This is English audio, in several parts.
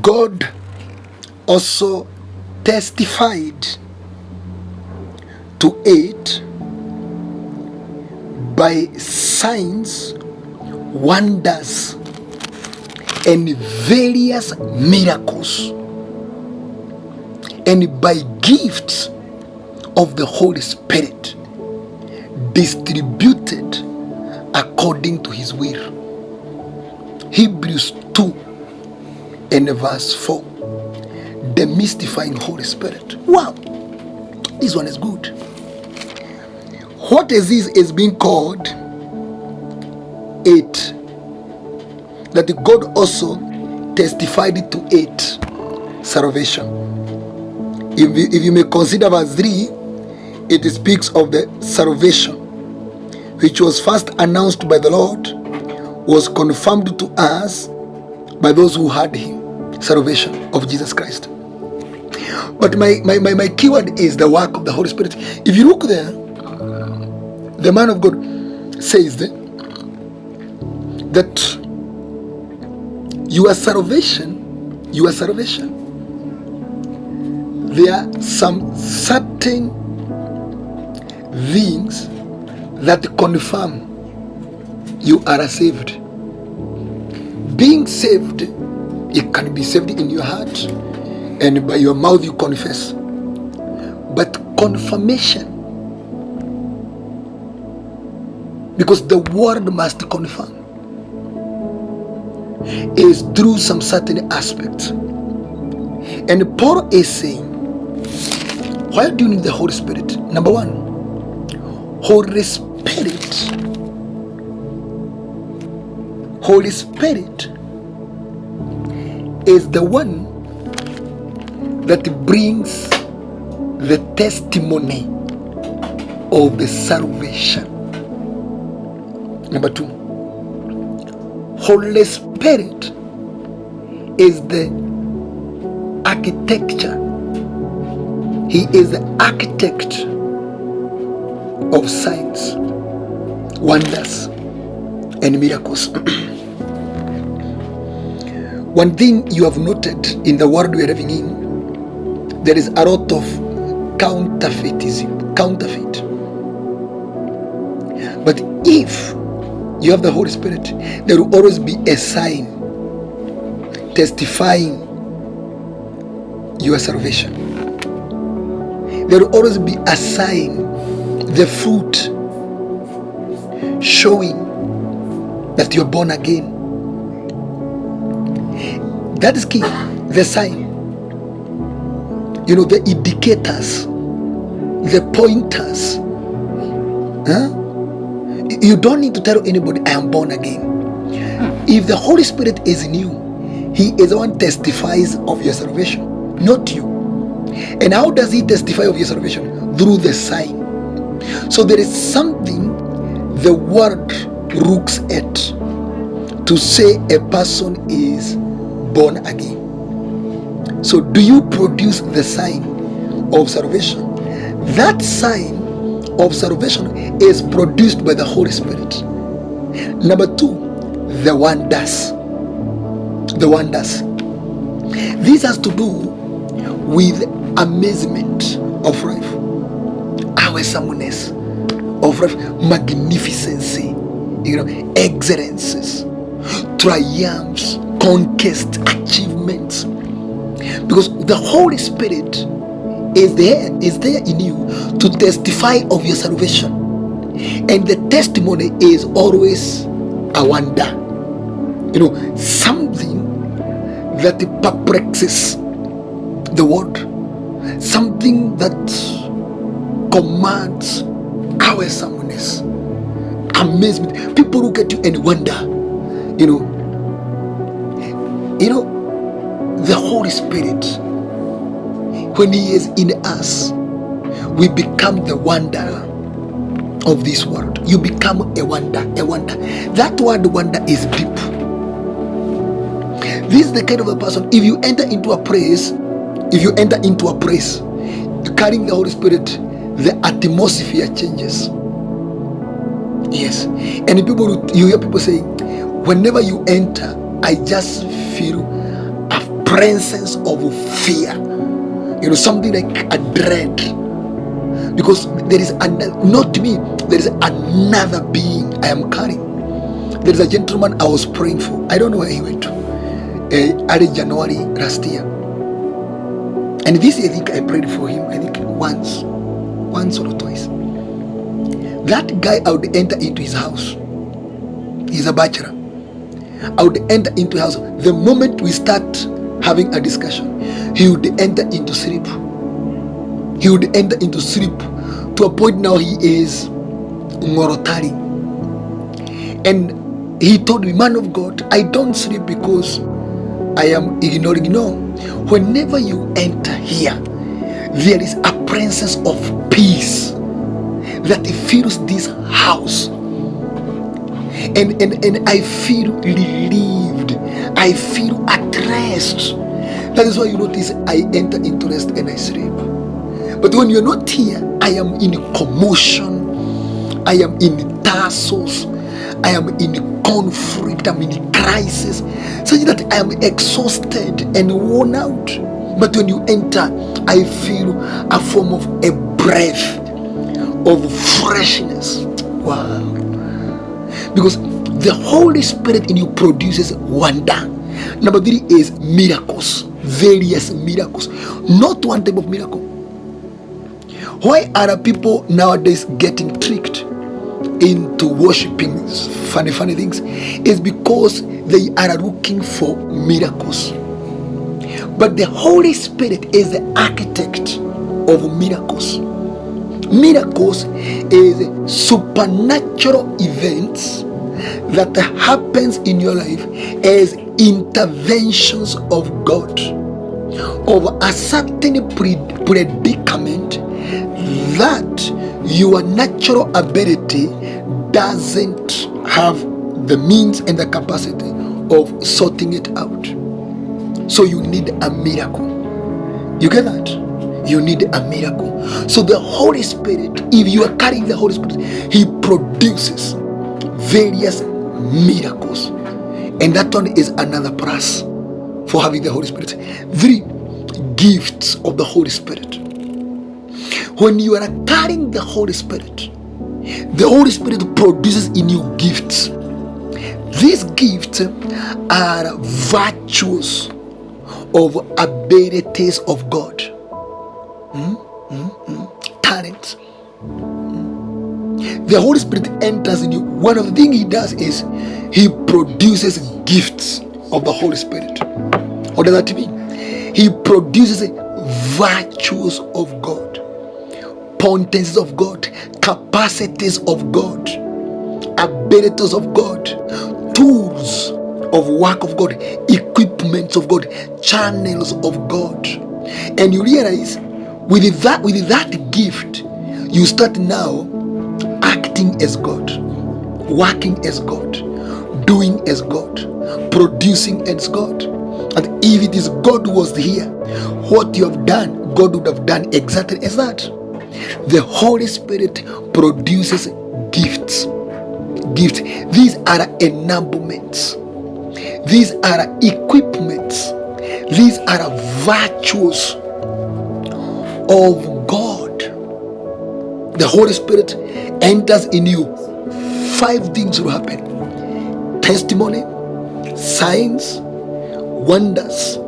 God also testified to it by signs, wonders, and various miracles, and by gifts of the Holy Spirit distributed according to his will. Hebrews 2 and verse 4. Demystifying Holy Spirit. Wow, this one is good. What is this is being called it, that God also testified to it, salvation. If you may consider verse 3, it speaks of the salvation which was first announced by the Lord, was confirmed to us by those who heard him. Salvation of Jesus Christ. But my keyword is the work of the Holy Spirit. If you look there, the man of God says that your salvation, there are some certain things that confirm you are saved. Being saved, it can be saved in your heart, and by your mouth you confess. But confirmation, because the word must confirm, is through some certain aspects. And Paul is saying, why do you need the Holy Spirit? Number one, Holy Spirit is the one that brings the testimony of the salvation. Number two, Holy Spirit is the architecture. He is the architect of signs, wonders, and miracles. One thing you have noted in the world we are living in, there is a lot of counterfeit. But if you have the Holy Spirit, there will always be a sign testifying your salvation. There will always be a sign, the fruit showing that you're born again. That is key. The sign, the indicators, the pointers. You don't need to tell anybody, I am born again. If the Holy Spirit is in you, he is the one testifies of your salvation, not you. And how does he testify of your salvation? Through the sign. So there is something the word looks at to say a person is born again. So do you produce the sign of salvation? That sign of salvation is produced by the Holy Spirit. Number two, the wonders. The wonders. This has to do with amazement of life, awesomeness of life, magnificency, excellences, triumphs, conquest, achievements. Because the Holy Spirit is there in you to testify of your salvation. And the testimony is always a wonder. Something that perplexes the world. Something that commands awesomeness, amazement. People look at you and wonder. The Holy Spirit, when he is in us, we become the wonder of this world. You become a wonder. That word wonder is deep. This is the kind of a person, if you enter into a place, carrying the Holy Spirit, the atmosphere changes. Yes. And you hear people saying, whenever you enter, I just feel a presence of fear, something like a dread. Because there is not me, there is another being I am carrying. There is a gentleman I was praying for. I don't know where he went to. Early January last year. And this year, I think I prayed for him, I think once or twice. That guy, I would enter into his house. He's a bachelor. I would enter into his house. The moment we start having a discussion, he would enter into sleep. He would enter into sleep to a point now he is ngorotari. And he told me, man of God, I don't sleep because I am ignoring. No, whenever you enter here, there is a presence of peace that fills this house. And I feel relieved. I feel at rest. That is why you notice I enter into rest and I sleep. But when you're not here, I am in commotion. I am in tussles. I am in conflict. I'm in crisis, such that I am exhausted and worn out. But when you enter, I feel a form of a breath of freshness. Wow. Because the Holy Spirit in you produces wonder. Number 3 is miracles. Various miracles. Not one type of miracle. Why are people nowadays getting tricked into worshiping funny things? Is because they are looking for miracles. But the Holy Spirit is the architect of miracles. Miracles is supernatural events that happens in your life as interventions of God of a certain predicament that your natural ability doesn't have the means and the capacity of sorting it out. So you need a miracle. You get that? You need a miracle. So the Holy Spirit, if you are carrying the Holy Spirit, He produces various miracles. And that one is another plus for having the Holy Spirit. 3 gifts of the Holy Spirit. When you are carrying the Holy Spirit produces in you gifts. These gifts are virtues of abilities of God. Talents. The Holy Spirit enters in you. One of the things He does is He produces gifts of the Holy Spirit. What does that mean? He produces virtues of God, potencies of God, capacities of God, abilities of God, tools of work of God, equipments of God, channels of God. And you realize with that gift, you start now acting as God, working as God, doing as God, producing as God. And if it is God who was here, what you have done, God would have done exactly as that. The Holy Spirit produces gifts. These are enablements. These are equipments. These are virtues of God. The Holy Spirit enters in you. 5 things will happen: testimony, signs, wonders,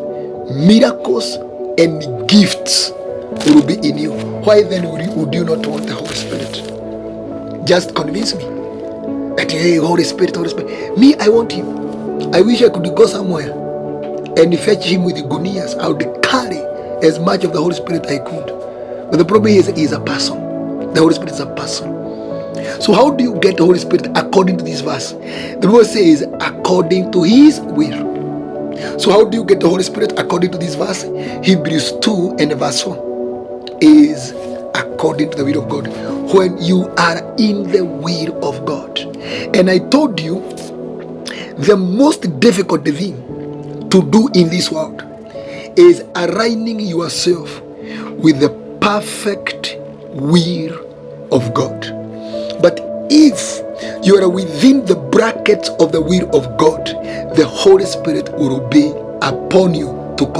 miracles, and gifts will be in you. Why then would you not want the Holy Spirit? Just convince me that, hey, Holy Spirit. Me, I want Him. I wish I could go somewhere and fetch Him with the gunias. I would carry as much of the Holy Spirit I could. But the problem is, He is a person. The Holy Spirit is a person. So how do you get the Holy Spirit according to this verse? The Bible says according to His will. So how do you get the Holy Spirit according to this verse? Hebrews 2 and verse 1 is according to the will of God. When you are in the will of God. And I told you, the most difficult thing to do in this world is aligning yourself with the perfect will of God. But if you are within the brackets of the will of God, the Holy Spirit will be upon you to